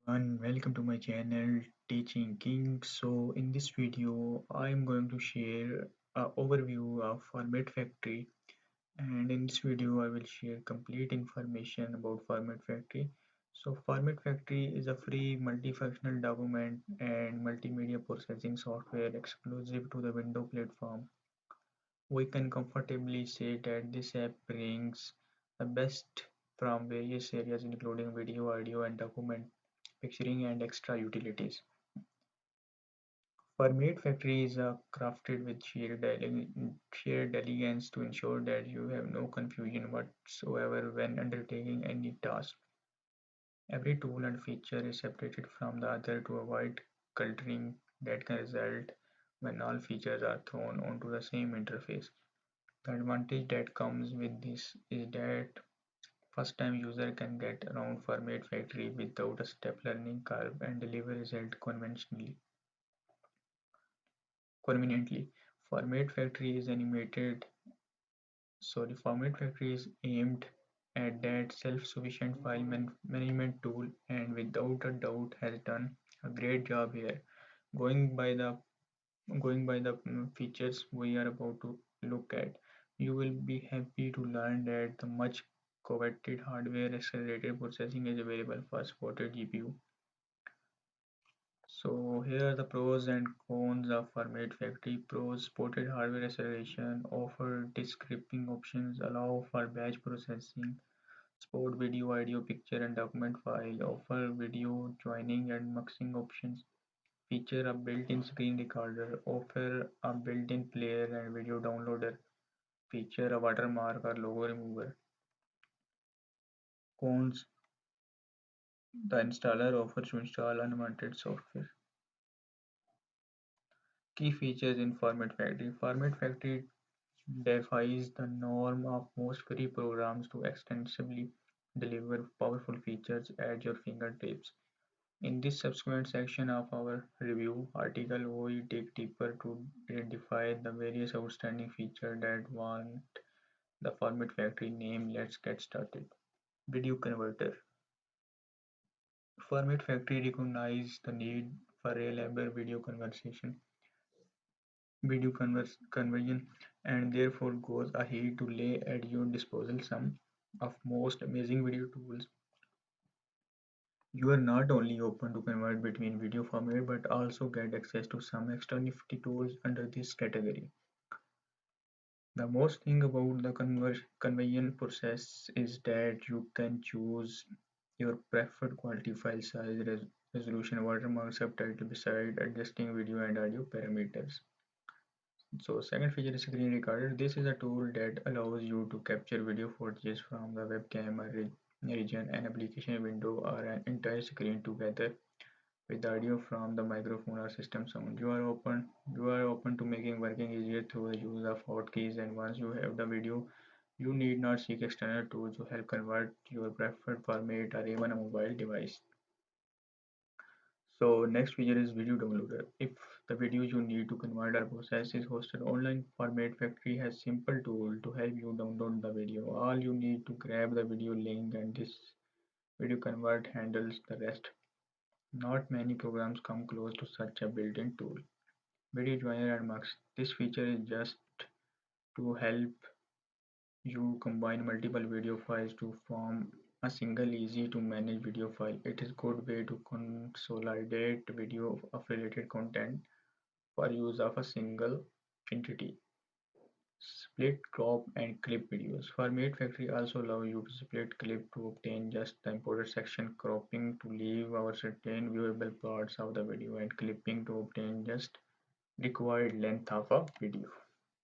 And welcome to my channel Teaching King. So in this video I'm going to share an overview of Format Factory, and in this video I will share complete information about Format Factory. So Format Factory is a free multifunctional document and multimedia processing software exclusive to the Windows platform. We can comfortably say that this app brings the best from various areas including video, audio and document picturing and extra utilities. Format Factory is crafted with shared elegance to ensure that you have no confusion whatsoever when undertaking any task. Every tool and feature is separated from the other to avoid cluttering that can result when all features are thrown onto the same interface. The advantage that comes with this is that first time user can get around Format Factory without a step learning curve and deliver result conveniently. Format Factory is Format Factory is aimed at that self-sufficient file management tool and without a doubt has done a great job here. Going by the features we are about to look at, you will be happy to learn that the much coveted hardware accelerated processing is available for supported GPU. So here are the pros and cons of Format Factory. Pros: supported hardware acceleration, offer disk skipping options, allow for batch processing, support video, audio, picture and document file, offer video joining and muxing options, feature a built-in screen recorder, offer a built-in player and video downloader, feature a watermark or logo remover. Cons: the installer offers to install unwanted software. Key features in Format Factory. Format Factory defies the norm of most free programs to extensively deliver powerful features at your fingertips. In this subsequent section of our review article, we dig deeper to identify the various outstanding features that warrant the Format Factory name. Let's get started. Video converter. Format Factory recognizes the need for reliable conversion, and therefore goes ahead to lay at your disposal some of most amazing video tools. You are not only open to convert between video format but also get access to some extra nifty tools under this category. The most thing about the conversion process is that you can choose your preferred quality file size, resolution, watermark, subtitle beside adjusting video and audio parameters. So second feature is screen recorder. This is a tool that allows you to capture video footage from the webcam or region, an application window or an entire screen together with audio from the microphone or system sound. You are open to making working easier through the use of hotkeys, and once you have the video, you need not seek external tools to help convert your preferred format or even a mobile device. So next feature is video downloader. If the video you need to convert or process is hosted online, Format Factory has simple tool to help you download the video. All you need to grab the video link and this video convert handles the rest. Not many programs come close to such a built-in tool. Video Joiner and Mux. This feature is just to help you combine multiple video files to form a single easy to manage video file. It is good way to consolidate video of related content for use of a single entity. Split, crop and clip videos. Format Factory also allow you to split clip to obtain just the important section, cropping to leave our certain viewable parts of the video, and clipping to obtain just required length of a video.